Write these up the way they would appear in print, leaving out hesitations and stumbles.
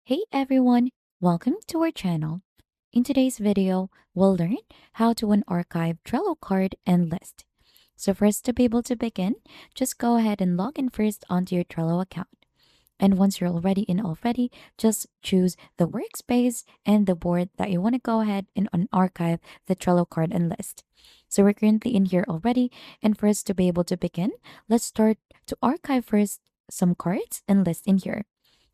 Hey everyone, welcome to our channel. In today's video, we'll learn how to archive Trello card and list. So first, to be able to begin, just go ahead and log in first onto your Trello account. And once you're already, just choose the workspace and the board that you want to go ahead and archive the Trello card and list. So we're currently in here already. And first, to be able to begin, let's start to archive first some cards and list in here.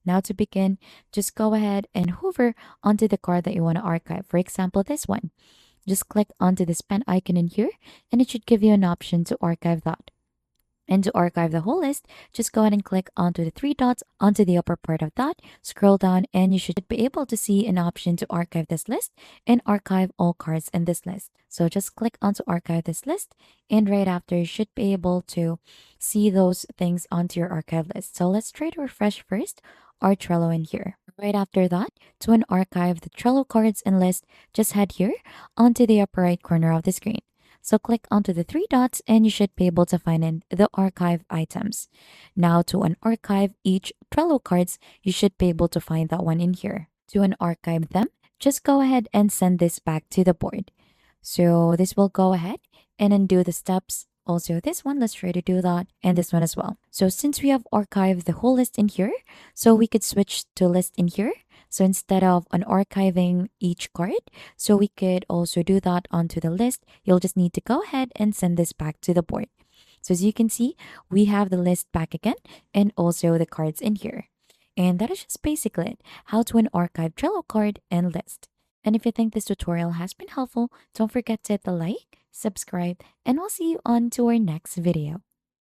Now to begin, just go ahead and hover onto the card that you want to archive. For example, this one. Just click onto this pen icon in here and it should give you an option to archive that. And to archive the whole list, just go ahead and click onto the three dots onto the upper part of that. Scroll down and you should be able to see an option to archive this list and archive all cards in this list. So just click onto archive this list and right after you should be able to see those things onto your archive list. So let's try to refresh first our Trello in here. Right after that, to archive the Trello cards and list, just head here onto the upper right corner of the screen. So click onto the three dots and you should be able to find in the archive items. Now to unarchive each Trello cards, you should be able to find that one in here. To unarchive them, just go ahead and send this back to the board. So this will go ahead and undo the steps. Also this one, let's try to do that and this one as well. So since we have archived the whole list in here, so we could switch to list in here. So instead of unarchiving each card, so we could also do that onto the list. You'll just need to go ahead and send this back to the board. So as you can see, we have the list back again and also the cards in here. And that is just basically it, how to archive Trello card and list. And if you think this tutorial has been helpful, don't forget to hit the like, subscribe, and we'll see you on to our next video.